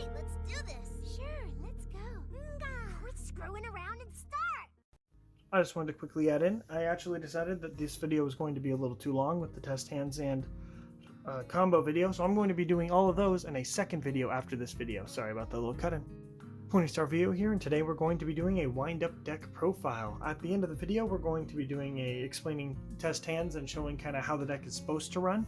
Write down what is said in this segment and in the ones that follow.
Alright, let's do this. Sure, let's go. Quit screwing around and start! I just wanted to quickly add in, I actually decided that this video was going to be a little too long with the test hands and combo video, so I'm going to be doing all of those in a second video after this video. Sorry about that little cut-in. Pointy Star Video here, and today we're going to be doing a wind-up deck profile. At the end of the video, we're going to be doing explaining test hands and showing kind of how the deck is supposed to run,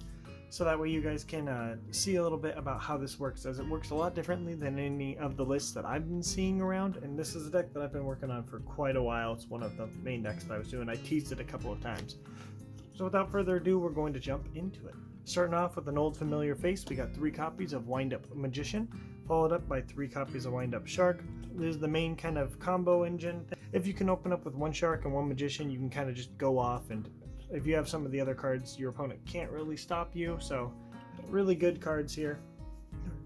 so that way you guys can see a little bit about how this works, as it works a lot differently than any of the lists that I've been seeing around, and this is a deck that I've been working on for quite a while. It's one of the main decks that I was doing. I teased it a couple of times. So without further ado, we're going to jump into it. Starting off with an old familiar face, we got 3 copies of Wind-Up Magician, followed up by 3 copies of Wind-Up Shark. This is the main kind of combo engine. If you can open up with 1 Shark and 1 Magician, you can kind of just go off, and if you have some of the other cards, your opponent can't really stop you, so really good cards here.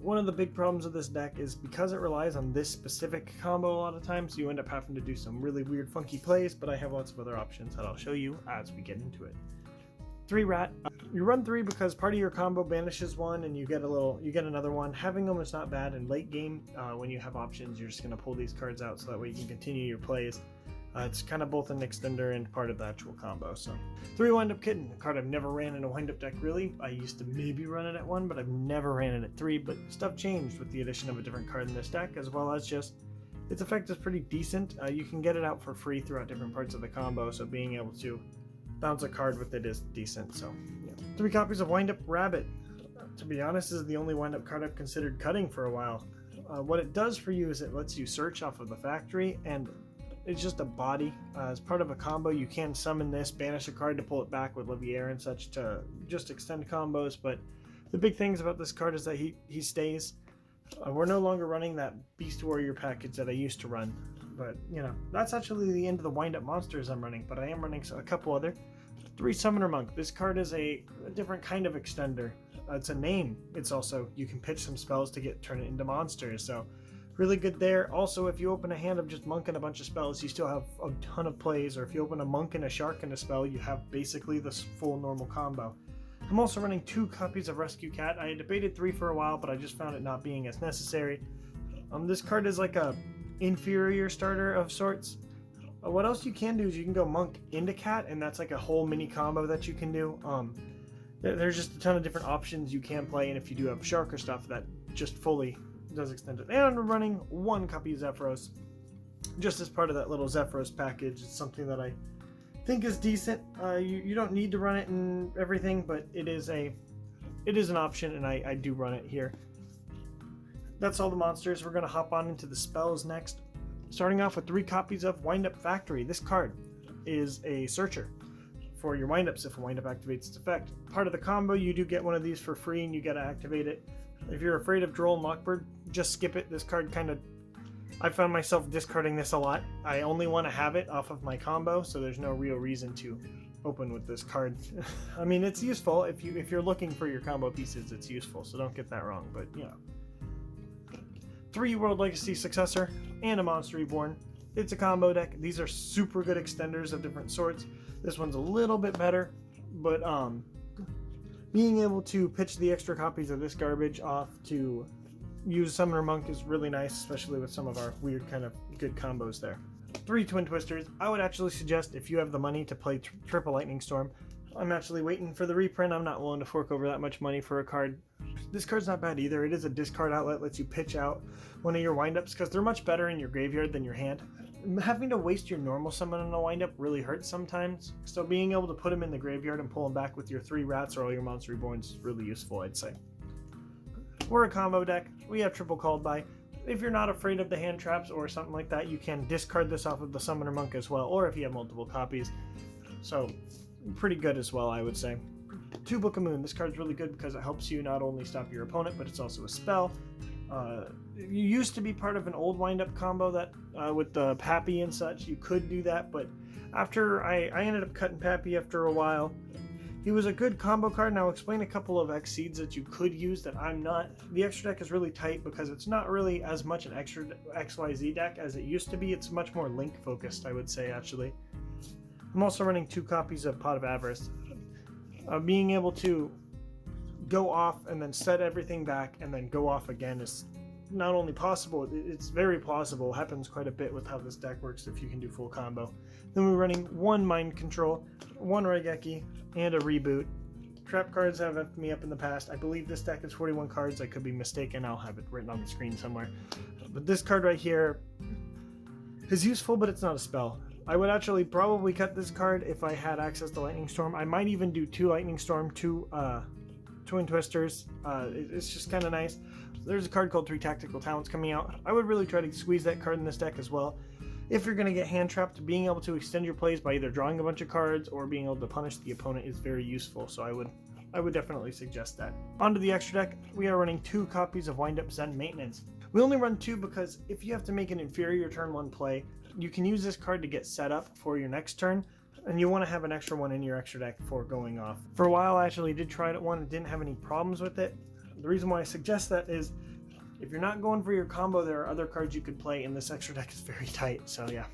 One of the big problems of this deck is because it relies on this specific combo a lot of times, you end up having to do some really weird funky plays, but I have lots of other options that I'll show you as we get into it. 3 rat. You run 3 because part of your combo banishes 1 and you get another one. Having them is not bad in late game. When you have options, you're just going to pull these cards out so that way you can continue your plays. It's kind of both an extender and part of the actual combo. So 3 Wind-Up Kitten, a card I've never ran in a wind-up deck really. I used to maybe run it at 1, but I've never ran it at 3, but stuff changed with the addition of a different card in this deck, as well as just its effect is pretty decent. You can get it out for free throughout different parts of the combo, so being able to bounce a card with it is decent. So yeah. 3 copies of Wind-Up Rabbit. To be honest, this is the only wind-up card I've considered cutting for a while. What it does for you is it lets you search off of the factory, and it's just a body. As part of a combo, you can summon this, banish a card to pull it back with Leviair and such to just extend combos, but the big things about this card is that he stays. We're no longer running that Beast Warrior package that I used to run, but you know, that's actually the end of the wind-up monsters I'm running, but I am running a couple other. 3 Summoner Monk. This card is a different kind of extender. It's a name. It's also, you can pitch some spells to turn it into monsters, so really good there. Also, if you open a hand of just Monk and a bunch of spells, you still have a ton of plays, or if you open a Monk and a Shark and a spell, you have basically this full normal combo. I'm also running 2 copies of Rescue Cat. I had debated 3 for a while, but I just found it not being as necessary. This card is like a inferior starter of sorts. What else you can do is you can go Monk into Cat, and that's like a whole mini combo that you can do. There's just a ton of different options you can play, and if you do have Shark or stuff, that just fully does extend it. And we're running 1 copy of Zephyros, just as part of that little Zephyros package. It's something that I think is decent. You don't need to run it and everything, but it is an option, and I do run it here. That's all the monsters. We're going to hop on into the spells next. Starting off with 3 copies of Wind-Up Factory. This card is a searcher for your wind-ups if a wind-up activates its effect. Part of the combo, you do get one of these for free and you gotta activate it. If you're afraid of Droll and Lockbird, just skip it. This card I found myself discarding this a lot. I only want to have it off of my combo, so there's no real reason to open with this card. I mean, it's useful. If you're looking for your combo pieces, it's useful, so don't get that wrong, but you know. 3 World Legacy Successor and a Monster Reborn. It's a combo deck. These are super good extenders of different sorts. This one's a little bit better, but being able to pitch the extra copies of this garbage off to use Summoner Monk is really nice, especially with some of our weird kind of good combos there. 3 Twin Twisters. I would actually suggest, if you have the money, to play Triple Lightning Storm. I'm actually waiting for the reprint. I'm not willing to fork over that much money for a card. This card's not bad either. It is a discard outlet, lets you pitch out one of your windups because they're much better in your graveyard than your hand. Having to waste your normal summon on a windup really hurts sometimes, so being able to put them in the graveyard and pull them back with your 3 rats or all your Monster Reborns is really useful, I'd say. We're a combo deck. We have triple called by. If you're not afraid of the hand traps or something like that, you can discard this off of the Summoner Monk as well, or if you have multiple copies. So pretty good as well, I would say. 2 Book of Moon. This card's really good because it helps you not only stop your opponent, but it's also a spell. You used to be part of an old wind-up combo that with the Pappy and such, you could do that, but after I ended up cutting Pappy after a while. He was a good combo card, and I'll explain a couple of X seeds that you could use that I'm not. The extra deck is really tight because it's not really as much an extra XYZ deck as it used to be. It's much more Link focused, I would say, actually. I'm also running 2 copies of Pot of Avarice. Being able to go off and then set everything back and then go off again is not only possible, it's very plausible. It happens quite a bit with how this deck works if you can do full combo. Then we're running 1 Mind Control, 1 Raigeki, and a Reboot. Trap cards have effed me up in the past. I believe this deck is 41 cards. I could be mistaken. I'll have it written on the screen somewhere. But this card right here is useful, but it's not a spell. I would actually probably cut this card if I had access to Lightning Storm. I might even do 2 Lightning Storm, 2 Twin Twisters. It's just kind of nice. There's a card called 3 Tactical Talents coming out. I would really try to squeeze that card in this deck as well. If you're going to get hand trapped, being able to extend your plays by either drawing a bunch of cards or being able to punish the opponent is very useful, so I would definitely suggest that. Onto the extra deck, we are running 2 copies of Wind-Up Zenmaintenance. We only run 2 because if you have to make an inferior turn 1 play, you can use this card to get set up for your next turn, and you want to have an extra one in your extra deck before going off. For a while I actually did try it at 1 and didn't have any problems with it. The reason why I suggest that is if you're not going for your combo, there are other cards you could play, and this extra deck is very tight, so yeah.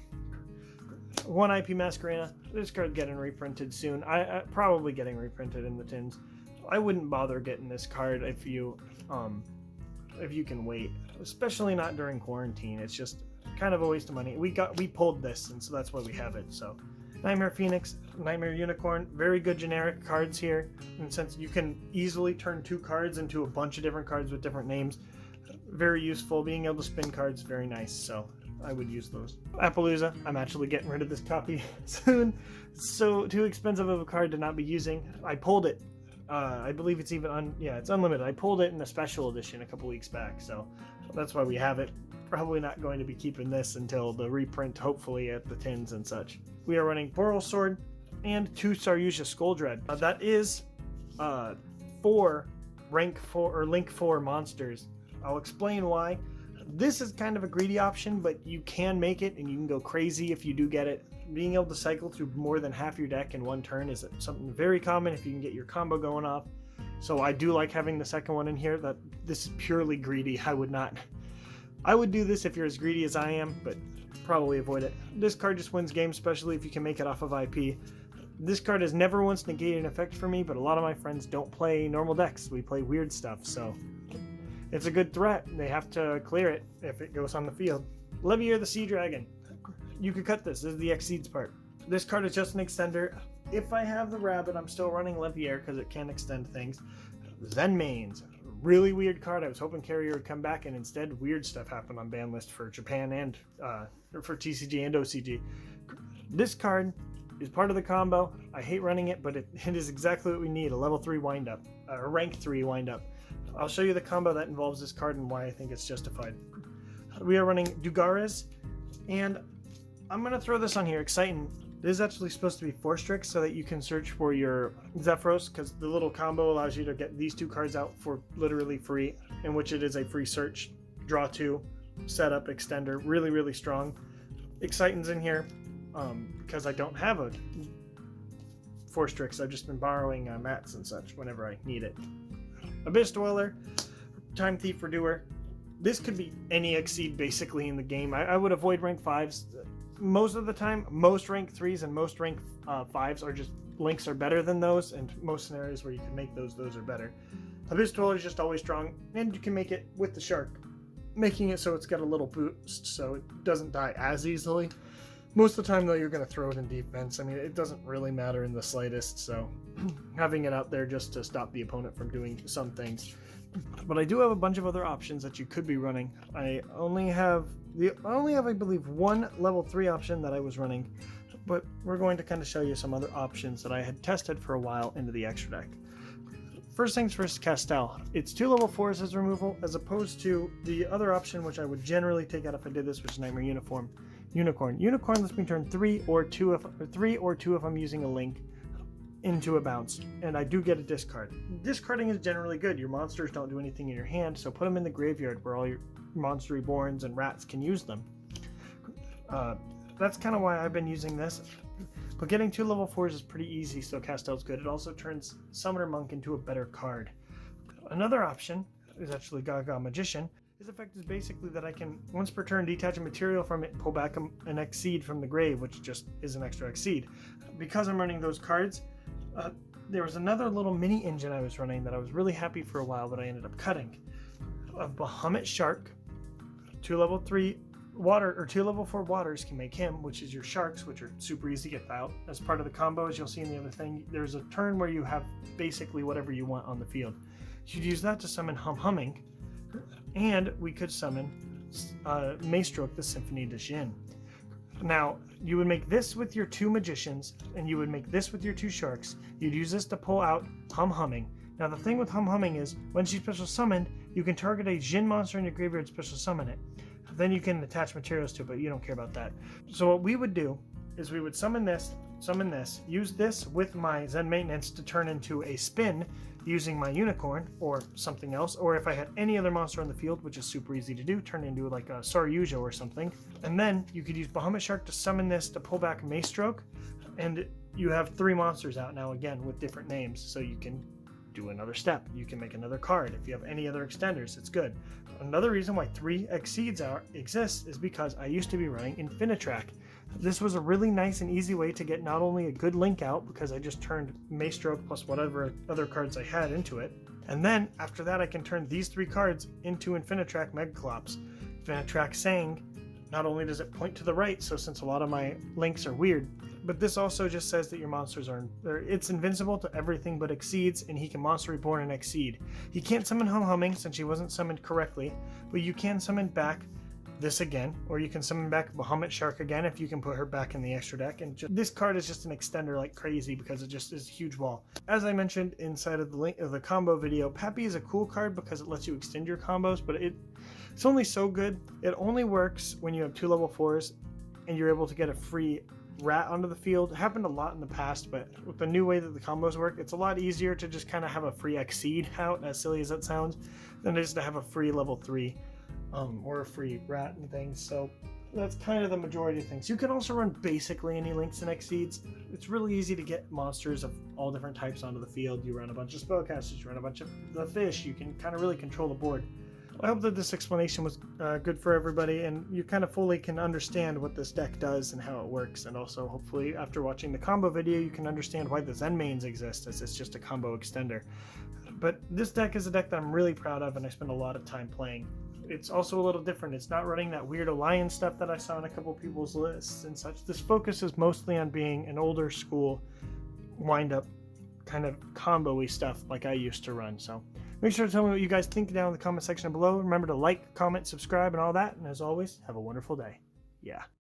1 IP Masquerena. This card getting reprinted soon. I probably getting reprinted in the tins. I wouldn't bother getting this card if you can wait, especially not during quarantine. It's just kind of a waste of money. We pulled this, and so that's why we have it. So Knightmare Phoenix, Knightmare Unicorn, very good generic cards here, and since you can easily turn 2 cards into a bunch of different cards with different names, very useful. Being able to spin cards, very nice, so I would use those. Apollousa, I'm actually getting rid of this copy soon. So too expensive of a card to not be using. I pulled it. I believe it's even it's unlimited. I pulled it in a special edition a couple weeks back, so that's why we have it. Probably not going to be keeping this until the reprint, hopefully at the tins and such. We are running Borrelsword and 2 Saryuja Skull Dread. That is 4 rank 4 or link 4 monsters. I'll explain why. This is kind of a greedy option, but you can make it and you can go crazy if you do get it. Being able to cycle through more than half your deck in 1 turn is something very common if you can get your combo going off. So I do like having the second one in here. That this is purely greedy. I would do this if you're as greedy as I am, but probably avoid it. This card just wins games, especially if you can make it off of IP. This card has never once negated an effect for me, but a lot of my friends don't play normal decks. We play weird stuff, so it's a good threat. They have to clear it if it goes on the field. Leviair the Sea Dragon. You could cut this. This is the Exceeds part. This card is just an extender. If I have the rabbit, I'm still running Leviair because it can extend things. Zenmaines. Really weird card. I was hoping Carrier would come back, and instead weird stuff happened on ban list for Japan and for TCG and OCG. This card is part of the combo. I hate running it, but it is exactly what we need. A level 3 wind-up. A rank 3 wind-up. I'll show you the combo that involves this card and why I think it's justified. We are running Dugares, and I'm going to throw this on here. Exciting. This is actually supposed to be 4 Strix so that you can search for your Zephyros, because the little combo allows you to get these 2 cards out for literally free, in which it is a free search, draw 2, setup, extender. Really, really strong. Exciting's in here because I don't have a 4 Strix. I've just been borrowing mats and such whenever I need it. Abyss Dweller, Time Thief Redoer. This could be any Exceed basically in the game. I would avoid rank 5s. Most of the time, most rank 3s and most rank 5s are just links are better than those, and most scenarios where you can make those are better. Abyss Dweller is just always strong, and you can make it with the Shark, making it so it's got a little boost so it doesn't die as easily. Most of the time, though, you're going to throw it in defense. I mean, it doesn't really matter in the slightest, so having it out there just to stop the opponent from doing some things. But I do have a bunch of other options that you could be running. I only have, I believe, 1 level 3 option that I was running, but we're going to kind of show you some other options that I had tested for a while into the extra deck. First things first, Castel. It's 2 level 4s as removal, as opposed to the other option, which I would generally take out if I did this, which is Knightmare Unicorn. Unicorn lets me turn 3 or 2 if I'm using a link into a bounce, and I do get a discard. Discarding is generally good. Your monsters don't do anything in your hand, so put them in the graveyard where all your Monster Reborns and rats can use them. That's kind of why I've been using this. But getting 2 level 4s is pretty easy, so Castel's good. It also turns Summoner Monk into a better card. Another option is actually Gagaga Magician. His effect is basically that I can, once per turn, detach a material from it, pull back an Exceed from the grave, which just is an extra Exceed. Because I'm running those cards, there was another little mini engine I was running that I was really happy for a while, but I ended up cutting. A Bahamut Shark, 2 level 3 water or 2 level 4 waters can make him, which is your sharks, which are super easy to get out. As part of the combo, as you'll see in the other thing, there's a turn where you have basically whatever you want on the field. You'd use that to summon Humming, and we could summon Maestroke the Symphony de Jin. Now, you would make this with your 2 magicians, and you would make this with your 2 sharks. You'd use this to pull out Humming. Now, the thing with Humming is, when she's special summoned, you can target a Jin monster in your graveyard, special summon it. Then you can attach materials to it, but you don't care about that. So what we would do is we would summon this, use this with my Zenmaintenance to turn into a spin using my Unicorn or something else, or if I had any other monster on the field, which is super easy to do, turn into like a Saryuja or something. And then you could use Bahamut Shark to summon this to pull back Maestroke, and you have 3 monsters out now again with different names, so you can do another step. You can make another card. If you have any other extenders, it's good. Another reason why 3 Exceeds exists is because I used to be running Infinitrack. This was a really nice and easy way to get not only a good link out, because I just turned Maestroke plus whatever other cards I had into it, and then after that I can turn these 3 cards into Infinitrack Megaclops. Infinitrack saying, not only does it point to the right, so since a lot of my links are weird, but this also just says that your monsters it's invincible to everything but Exceeds, and he can Monster Reborn and Exceed. He can't summon Humming since she wasn't summoned correctly, but you can summon back this again, or you can summon back Bahamut Shark again if you can put her back in the extra deck. And this card is just an extender like crazy because it just is a huge wall. As I mentioned inside of the link of the combo video, Pappy is a cool card because it lets you extend your combos, but it's only so good. It only works when you have 2 level 4s and you're able to get a free rat onto the field. It happened a lot in the past, but with the new way that the combos work, it's a lot easier to just kind of have a free Exceed out, as silly as that sounds, than it is to have a free level 3 or a free rat and things. So that's kind of the majority of things. You can also run basically any links and Exceeds. It's really easy to get monsters of all different types onto the field. You run a bunch of spellcasters, you run a bunch of the fish, you can kind of really control the board. I hope that this explanation was good for everybody, and you kind of fully can understand what this deck does and how it works, and also hopefully after watching the combo video you can understand why the Zenmaines exist, as it's just a combo extender. But this deck is a deck that I'm really proud of and I spend a lot of time playing. It's also a little different. It's not running that weird alliance stuff that I saw in a couple people's lists and such. This focuses mostly on being an older school wind-up kind of combo-y stuff like I used to run. So make sure to tell me what you guys think down in the comment section below. Remember to like, comment, subscribe, and all that. And as always, have a wonderful day. Yeah.